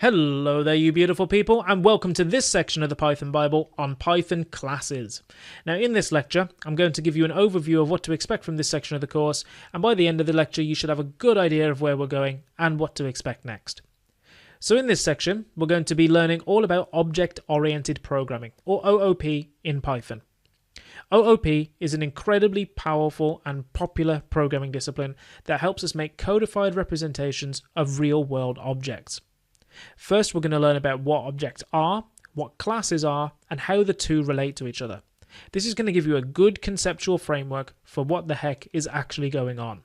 Hello there, you beautiful people, and welcome to this section of the Python Bible on Python classes. Now, in this lecture, I'm going to give you an overview of what to expect from this section of the course, and by the end of the lecture, you should have a good idea of where we're going and what to expect next. So in this section, we're going to be learning all about object-oriented programming, or OOP, in Python. OOP is an incredibly powerful and popular programming discipline that helps us make codified representations of real-world objects. First, we're going to learn about what objects are, what classes are, and how the two relate to each other. This is going to give you a good conceptual framework for what the heck is actually going on.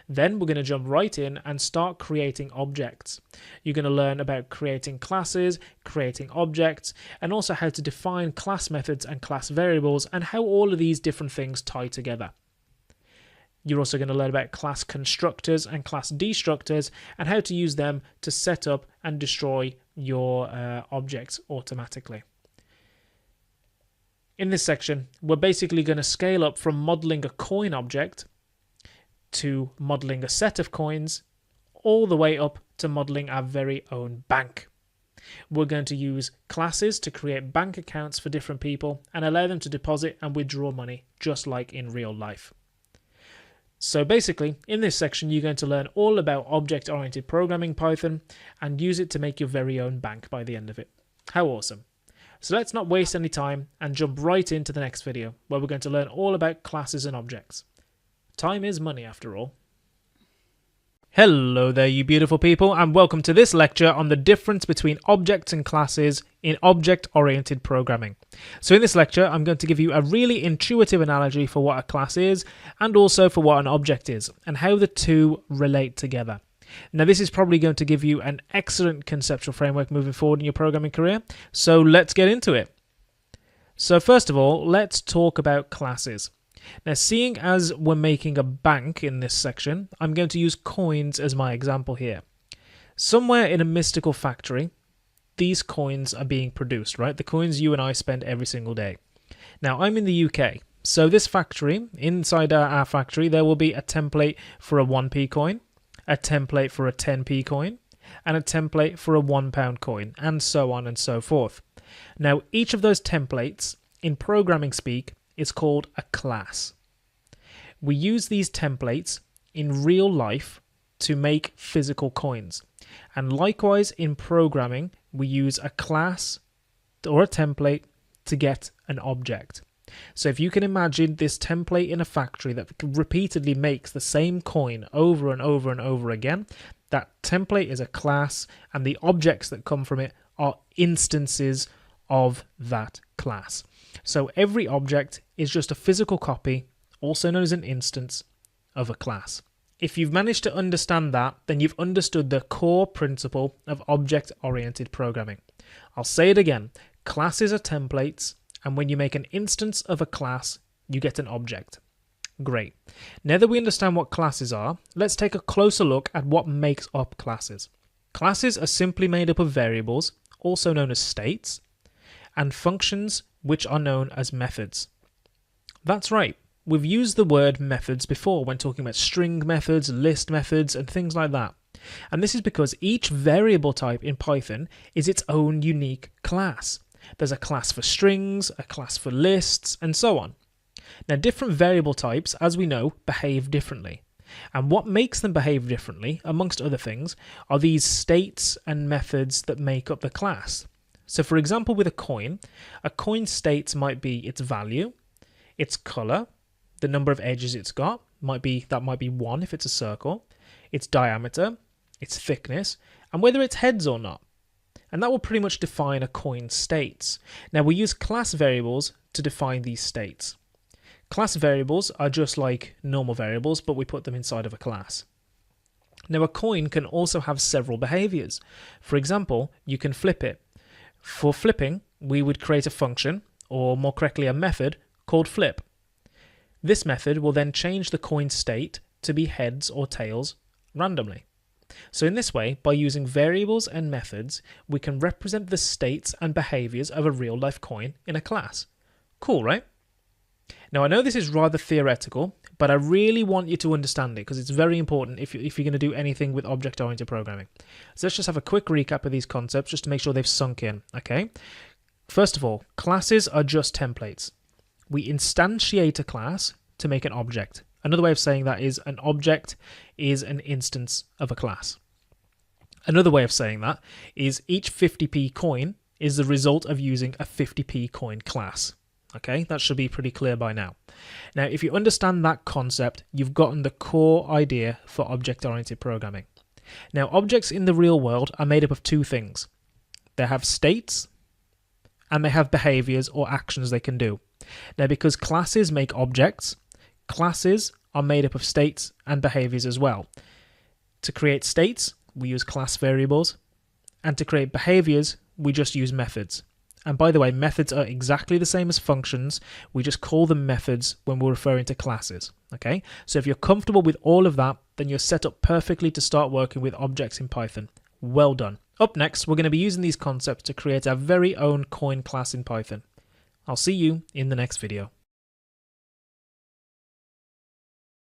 Then we're going to jump right in and start creating objects. You're going to learn about creating classes, creating objects, and also how to define class methods and class variables and how all of these different things tie together. You're also going to learn about class constructors and class destructors and how to use them to set up and destroy your objects automatically. In this section, we're basically going to scale up from modeling a coin object to modeling a set of coins, all the way up to modeling our very own bank. We're going to use classes to create bank accounts for different people and allow them to deposit and withdraw money, just like in real life. So basically, in this section, you're going to learn all about object-oriented programming Python and use it to make your very own bank by the end of it. How awesome. So let's not waste any time and jump right into the next video, where we're going to learn all about classes and objects. Time is money, after all. Hello there, you beautiful people, and welcome to this lecture on the difference between objects and classes in object-oriented programming. So in this lecture, I'm going to give you a really intuitive analogy for what a class is and also for what an object is and how the two relate together. Now, this is probably going to give you an excellent conceptual framework moving forward in your programming career, so let's get into it. So first of all, let's talk about classes. Now, seeing as we're making a bank in this section, I'm going to use coins as my example here. Somewhere in a mystical factory, these coins are being produced, right? The coins you and I spend every single day. Now, I'm in the UK, so this factory, inside our factory, there will be a template for a 1p coin, a template for a 10p coin, and a template for a £1 coin, and so on and so forth. Now, each of those templates, in programming speak, is called a class. We use these templates in real life to make physical coins. And likewise in programming, we use a class or a template to get an object. So if you can imagine this template in a factory that repeatedly makes the same coin over and over and over again, that template is a class and the objects that come from it are instances of that class. So every object is just a physical copy, also known as an instance, of a class. If you've managed to understand that, then you've understood the core principle of object-oriented programming. I'll say it again. Classes are templates, and when you make an instance of a class, you get an object. Great. Now that we understand what classes are, let's take a closer look at what makes up classes. Classes are simply made up of variables, also known as states, and functions which are known as methods. That's right, we've used the word methods before when talking about string methods, list methods, and things like that. And this is because each variable type in Python is its own unique class. There's a class for strings, a class for lists, and so on. Now, different variable types, as we know, behave differently. And what makes them behave differently, amongst other things, are these states and methods that make up the class. So for example, with a coin states might be its value, its color, the number of edges it's got, that might be 1 if it's a circle, its diameter, its thickness, and whether it's heads or not. And that will pretty much define a coin's states. Now, we use class variables to define these states. Class variables are just like normal variables, but we put them inside of a class. Now, a coin can also have several behaviors. For example, you can flip it. For flipping, we would create a function, or more correctly a method, called flip. This method will then change the coin state to be heads or tails randomly. So in this way, by using variables and methods, we can represent the states and behaviors of a real-life coin in a class. Cool, right? Now, I know this is rather theoretical, but I really want you to understand it because it's very important if you're going to do anything with object-oriented programming. So let's just have a quick recap of these concepts just to make sure they've sunk in, okay? First of all, classes are just templates. We instantiate a class to make an object. Another way of saying that is an object is an instance of a class. Another way of saying that is each 50p coin is the result of using a 50p coin class. Okay, that should be pretty clear by now. Now, if you understand that concept, you've gotten the core idea for object-oriented programming. Now, objects in the real world are made up of two things. They have states and they have behaviors or actions they can do. Now, because classes make objects, classes are made up of states and behaviors as well. To create states, we use class variables, and to create behaviors, we just use methods. And by the way, methods are exactly the same as functions. We just call them methods when we're referring to classes. Okay, so if you're comfortable with all of that, then you're set up perfectly to start working with objects in Python. Well done. Up next, we're going to be using these concepts to create our very own coin class in Python. I'll see you in the next video.